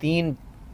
3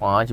5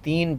3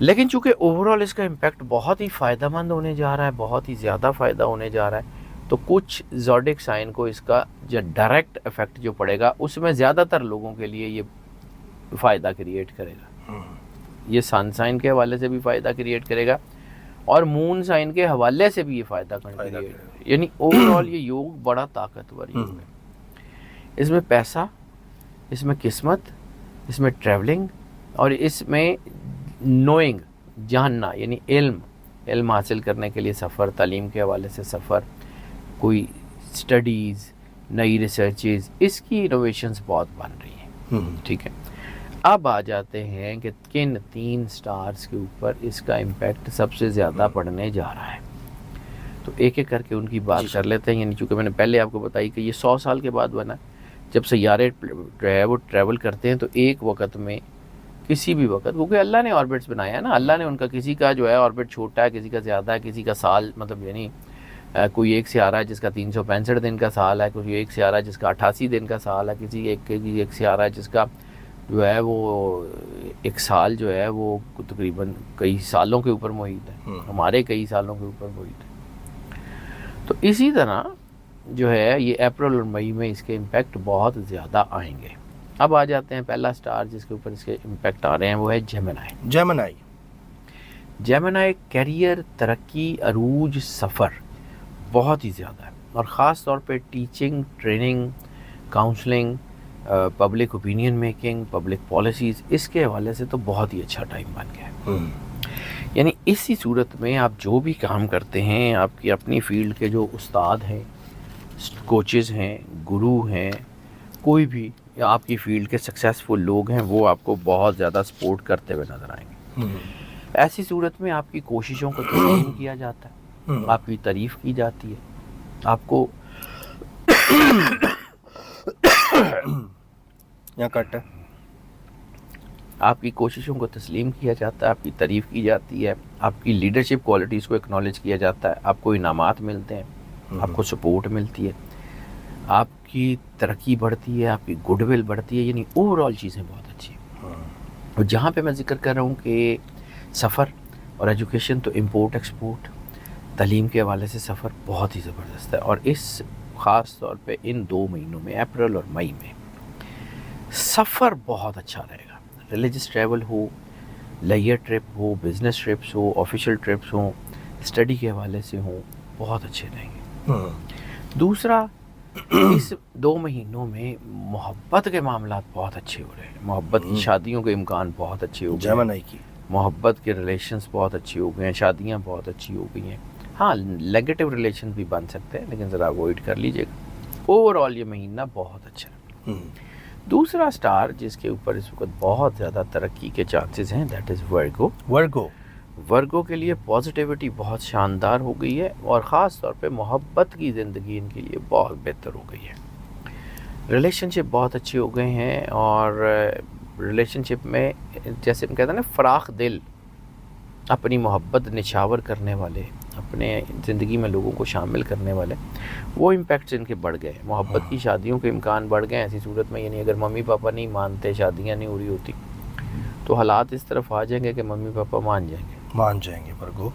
لیکن چونکہ over all اس کا امپیکٹ بہت ہی فائدہ مند ہونے جا رہا ہے, بہت ہی زیادہ فائدہ ہونے جا رہا ہے, تو کچھ زوڈک سائن کو اس کا جو ڈائریکٹ افیکٹ جو پڑے گا اس میں زیادہ تر لوگوں کے لیے یہ فائدہ کریٹ کرے گا. یہ سن سائن کے حوالے سے بھی فائدہ کریٹ کرے گا اور مون سائن کے حوالے سے بھی یہ فائدہ کریٹ کرے گا. یعنی اوور آل یہ یوگ بڑا طاقتور یوگ ہے. اس میں پیسہ, اس میں قسمت, اس میں ٹریولنگ, اور اس میں نوئنگ, جاننا, یعنی علم حاصل کرنے کے لیے سفر, تعلیم کے حوالے سے سفر, کوئی سٹڈیز, نئی ریسرچز, اس کی انوویشنز بہت بن رہی ہیں. ٹھیک ہے, اب آ جاتے ہیں کہ کن 3 سٹارز کے اوپر اس کا امپیکٹ سب سے زیادہ پڑنے جا رہا ہے. تو ایک ایک کر کے ان کی بات کر لیتے ہیں. یعنی چونکہ میں نے پہلے آپ کو بتائی کہ یہ 100 سال کے بعد بنا, جب سیارے جو ہے وہ ٹریول کرتے ہیں تو ایک وقت میں, کسی بھی وقت, کیونکہ اللہ نے آربٹس بنایا ہے نا, اللہ نے ان کا, کسی کا جو ہے آربٹ چھوٹا ہے, کسی کا زیادہ ہے, کسی کا سال, مطلب یعنی کوئی ایک سیارہ ہے جس کا 365 دن کا سال ہے, کوئی ایک سیارہ ہے جس کا 88 دن کا سال ہے, کسی ایک سیارہ ہے جس کا جو ہے وہ ایک سال جو ہے وہ تقریباً کئی سالوں کے اوپر محیط ہے, ہمارے کئی سالوں کے اوپر محیط ہے. تو اسی طرح جو ہے یہ اپریل اور مئی میں اس کے امپیکٹ بہت زیادہ آئیں گے. اب آ جاتے ہیں پہلا سٹار جس کے اوپر اس کے امپیکٹ آ رہے ہیں, وہ ہے جیمنائی. جیمنائی کیریئر, ترقی, عروج, سفر بہت ہی زیادہ ہے, اور خاص طور پہ teaching, training, counselling, public opinion making, public policies, اس کے حوالے سے تو بہت ہی اچھا ٹائم بن گیا ہے. یعنی اسی صورت میں آپ جو بھی کام کرتے ہیں, آپ کی اپنی فیلڈ کے جو استاد ہیں, کوچز ہیں, گرو ہیں, کوئی بھی یا آپ کی فیلڈ کے سکسیسفل لوگ ہیں, وہ آپ کو بہت زیادہ سپورٹ کرتے ہوئے نظر آئیں گے. ایسی صورت میں آپ کی کوششوں کو تسلیم کیا جاتا ہے, آپ کی تعریف کی جاتی ہے, آپ کو آپ کی کوششوں کو تسلیم کیا جاتا ہے, آپ کی تعریف کی جاتی ہے, آپ کی لیڈرشپ کوالٹیز کو ایکنالج کیا جاتا ہے, آپ کو انعامات ملتے ہیں, آپ کو سپورٹ ملتی ہے, آپ کی ترقی بڑھتی ہے, آپ کی گڈ ول بڑھتی ہے. یعنی اوور آل چیزیں بہت اچھی ہیں. اور جہاں پہ میں ذکر کر رہا ہوں کہ سفر اور ایجوکیشن, تو امپورٹ ایکسپورٹ, تعلیم کے حوالے سے سفر بہت ہی زبردست ہے. اور اس خاص طور پہ ان 2 مہینوں میں, اپریل اور مئی میں, سفر بہت اچھا رہے گا. ریلیجس ٹریول ہو, لیئر ٹرپ ہو, بزنس ٹرپس ہو, آفیشیل ٹرپس ہوں, اسٹڈی کے حوالے سے ہوں, بہت اچھے رہیں گے. دوسرا, اس 2 مہینوں میں محبت کے معاملات بہت اچھے ہو رہے ہیں. محبت کی شادیوں کے امکان بہت اچھے ہو گئے ہیں, محبت کے ریلیشنز بہت اچھی ہو گئے ہیں, شادیاں بہت اچھی ہو گئی ہیں. ہاں, نیگیٹو ریلیشن بھی بن سکتے ہیں, لیکن ذرا اوائڈ کر لیجیے گا. اوور آل یہ مہینہ بہت اچھا ہے. دوسرا سٹار جس کے اوپر اس وقت بہت زیادہ ترقی کے چانسز ہیں, دیٹ از ورگو. ورگو کے لیے پازیٹیوٹی بہت شاندار ہو گئی ہے, اور خاص طور پہ محبت کی زندگی ان کے لیے بہت بہتر ہو گئی ہے. ریلیشن شپ بہت اچھے ہو گئے ہیں, اور ریلیشن شپ میں جیسے ہم کہتے ہیں نا, فراخ دل, اپنی محبت نچھاور کرنے والے, اپنے زندگی میں لوگوں کو شامل کرنے والے, وہ امپیکٹس ان کے بڑھ گئے. محبت کی شادیوں کے امکان بڑھ گئے. ایسی صورت میں یعنی اگر ممی پاپا نہیں مانتے, شادیاں نہیں ہو رہی ہوتی, تو حالات اس طرف آ جائیں گے کہ ممی پاپا مان جائیں گے. ورگو,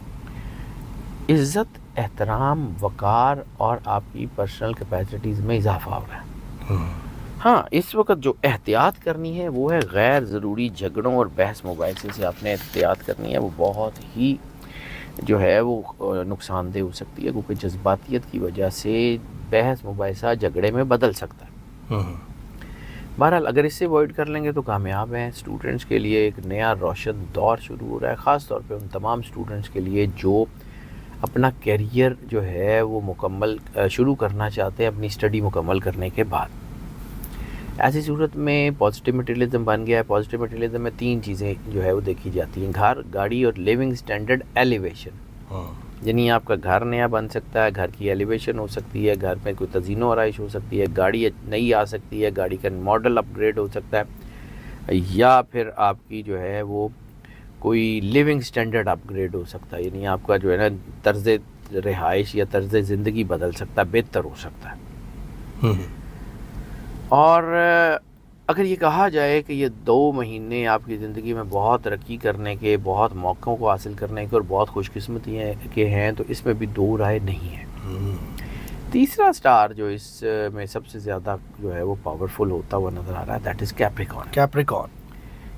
عزت, احترام, وقار اور آپ کی پرسنل کیپیسٹیز میں اضافہ ہو رہا ہے. ہاں, اس وقت جو احتیاط کرنی ہے وہ ہے غیر ضروری جھگڑوں اور بحث مباحثے سے آپ نے احتیاط کرنی ہے. وہ بہت ہی جو ہے وہ نقصان دہ ہو سکتی ہے, کیونکہ جذباتیت کی وجہ سے بحث مباحثہ جھگڑے میں بدل سکتا ہے. بہرحال اگر اس سے اوائڈ کر لیں گے تو کامیاب ہیں. اسٹوڈنٹس کے لیے ایک نیا روشن دور شروع ہو رہا ہے, خاص طور پہ ان تمام اسٹوڈنٹس کے لیے جو اپنا کیریئر جو ہے وہ مکمل شروع کرنا چاہتے ہیں اپنی اسٹڈی مکمل کرنے کے بعد. ایسی صورت میں پازیٹیو مٹیریلزم بن گیا ہے. پازیٹیو مٹیریلزم میں 3 چیزیں جو ہے وہ دیکھی جاتی ہیں: گھر, گاڑی اور لیونگ سٹینڈرڈ ایلیویشن. یعنی آپ کا گھر نیا بن سکتا ہے, گھر کی ایلیویشن ہو سکتی ہے, گھر میں کوئی تزئین و آرائش ہو سکتی ہے, گاڑی نئی آ سکتی ہے, گاڑی کا ماڈل اپ گریڈ ہو سکتا ہے, یا پھر آپ کی جو ہے وہ کوئی لیونگ سٹینڈرڈ اپ گریڈ ہو سکتا ہے. یعنی آپ کا جو ہے نا طرز رہائش یا طرز زندگی بدل سکتا ہے, بہتر ہو سکتا ہے. اور اگر یہ کہا جائے کہ یہ 2 مہینے آپ کی زندگی میں بہت ترقی کرنے کے، بہت موقعوں کو حاصل کرنے کے اور بہت خوش قسمتی کے ہیں، تو اس میں بھی 2 رائے نہیں ہے۔ تیسرا سٹار جو اس میں سب سے زیادہ جو ہے وہ پاورفل ہوتا ہوا نظر آ رہا ہے، دیٹ از کیپریکان۔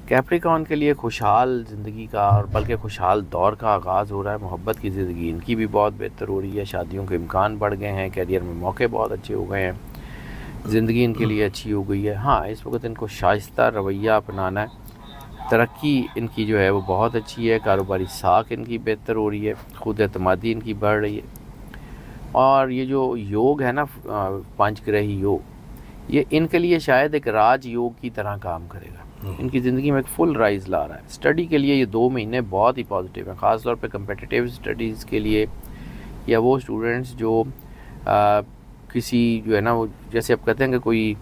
کیپریکان کے لیے خوشحال زندگی کا اور بلکہ خوشحال دور کا آغاز ہو رہا ہے۔ محبت کی زندگی ان کی بھی بہت بہتر ہو رہی ہے، شادیوں کے امکان بڑھ گئے ہیں، کیریئر میں موقع بہت اچھے ہو گئے ہیں، زندگی ان کے لیے اچھی ہو گئی ہے۔ ہاں، اس وقت ان کو شائستہ رویہ اپنانا ہے، ترقی ان کی جو ہے وہ بہت اچھی ہے، کاروباری ساکھ ان کی بہتر ہو رہی ہے، خود اعتمادی ان کی بڑھ رہی ہے، اور یہ جو یوگ ہے نا، 5 گرہی یوگ، یہ ان کے لیے شاید ایک راج یوگ کی طرح کام کرے گا، ان کی زندگی میں ایک فل رائز لا رہا ہے۔ اسٹڈی کے لیے یہ 2 مہینے بہت ہی پازیٹیو ہیں، خاص طور پہ کمپیٹیٹیو اسٹڈیز کے لیے، یا وہ اسٹوڈنٹس جو کسی جو ہے نا وہ جیسے آپ کہتے ہیں کہ کوئی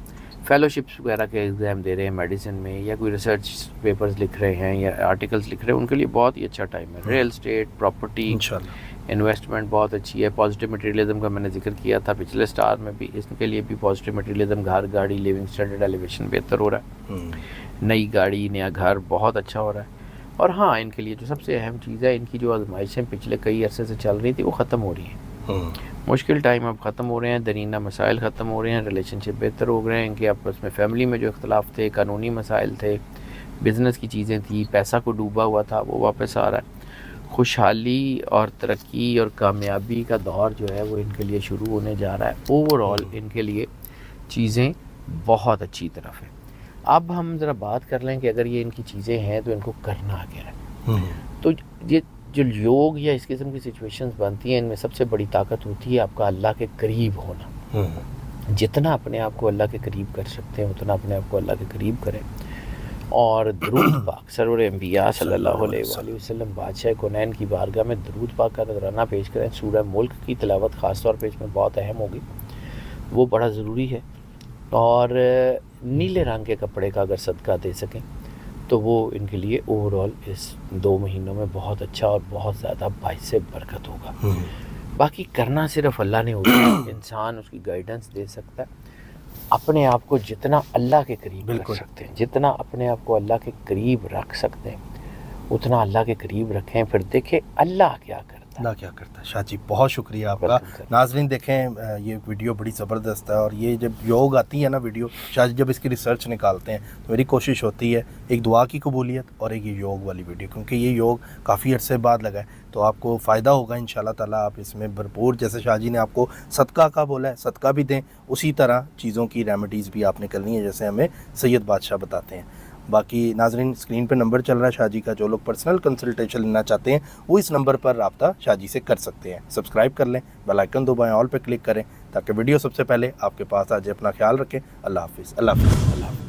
فیلوشپس وغیرہ کے ایگزام دے رہے ہیں میڈیسن میں، یا کوئی ریسرچ پیپرز لکھ رہے ہیں یا آرٹیکلز لکھ رہے ہیں، ان کے لیے بہت ہی اچھا ٹائم ہے۔ ریئل اسٹیٹ، پراپرٹی، انویسٹمنٹ بہت اچھی ہے۔ پازیٹیو مٹیریلزم کا میں نے ذکر کیا تھا پچھلے سٹار میں بھی، اس کے لیے بھی پازیٹیو مٹیریلزم، گھر، گاڑی، لیونگ اسٹینڈرڈ، ایلیویشن بہتر ہو رہا ہے، نئی گاڑی، نیا گھر بہت اچھا ہو رہا ہے۔ اور ہاں، ان کے لیے جو سب سے اہم چیز ہے، ان کی جو آزمائشیں پچھلے کئی عرصے سے چل رہی تھی وہ ختم ہو رہی ہیں، مشکل ٹائم اب ختم ہو رہے ہیں، درینہ مسائل ختم ہو رہے ہیں، ریلیشن شپ بہتر ہو گئے ہیں، ان کے آپس میں فیملی میں جو اختلاف تھے، قانونی مسائل تھے، بزنس کی چیزیں تھیں، پیسہ کو ڈوبا ہوا تھا، وہ واپس آ رہا ہے۔ خوشحالی اور ترقی اور کامیابی کا دور جو ہے وہ ان کے لیے شروع ہونے جا رہا ہے۔ اوور آل ان کے لیے چیزیں بہت اچھی طرف ہیں۔ اب ہم ذرا بات کر لیں کہ اگر یہ ان کی چیزیں ہیں تو ان کو کرنا کیا ہے۔ تو یہ جو یوگ یا اس قسم کی سچویشنز بنتی ہیں، ان میں سب سے بڑی طاقت ہوتی ہے آپ کا اللہ کے قریب ہونا۔ جتنا اپنے آپ کو اللہ کے قریب کر سکتے ہیں اتنا اپنے آپ کو اللہ کے قریب کریں، اور درود پاک سرور انبیاء صلی اللہ علیہ وآلہ وسلم بادشاہ کونین کی بارگاہ میں درود پاک کا نذرانہ پیش کریں۔ سورہ ملک کی تلاوت خاص طور پہ اس میں بہت اہم ہوگی، وہ بڑا ضروری ہے۔ اور نیلے رنگ کے کپڑے کا اگر صدقہ دے سکیں تو وہ ان کے لیے اوور آل اس 2 مہینوں میں بہت اچھا اور بہت زیادہ باعث برکت ہوگا۔ باقی کرنا صرف اللہ نے ہوتا ہے، انسان اس کی گائیڈنس دے سکتا ہے۔ اپنے آپ کو جتنا اللہ کے قریب رکھ سکتے ہیں، جتنا اپنے آپ کو اللہ کے قریب رکھ سکتے ہیں اتنا اللہ کے قریب رکھیں، پھر دیکھیں اللہ کیا کرتا ہے۔ اللہ کیا کرتا ہے۔ شاہ جی بہت شکریہ آپ کا۔ ناظرین دیکھیں، یہ ویڈیو بڑی زبردست ہے، اور یہ جب یوگ آتی ہے نا ویڈیو، شاہ جی جب اس کی ریسرچ نکالتے ہیں تو میری کوشش ہوتی ہے ایک دعا کی قبولیت اور ایک یہ یوگ والی ویڈیو، کیونکہ یہ یوگ کافی عرصے بعد لگا ہے تو آپ کو فائدہ ہوگا انشاءاللہ تعالیٰ۔ آپ اس میں بھرپور، جیسے شاہ جی نے آپ کو صدقہ کا بولا ہے، صدقہ بھی دیں، اسی طرح چیزوں کی ریمیڈیز بھی آپ نے کرنی ہے جیسے ہمیں سید بادشاہ بتاتے ہیں۔ باقی ناظرین اسکرین پہ نمبر چل رہا ہے شاہ جی کا، جو لوگ پرسنل کنسلٹیشن لینا چاہتے ہیں وہ اس نمبر پر رابطہ شاہ جی سے کر سکتے ہیں۔ سبسکرائب کر لیں، بیل آئکن دبائیں، آل پہ کلک کریں تاکہ ویڈیو سب سے پہلے آپ کے پاس آ جائے۔ اپنا خیال رکھیں، اللہ حافظ، اللہ حافظ، اللہ حافظ۔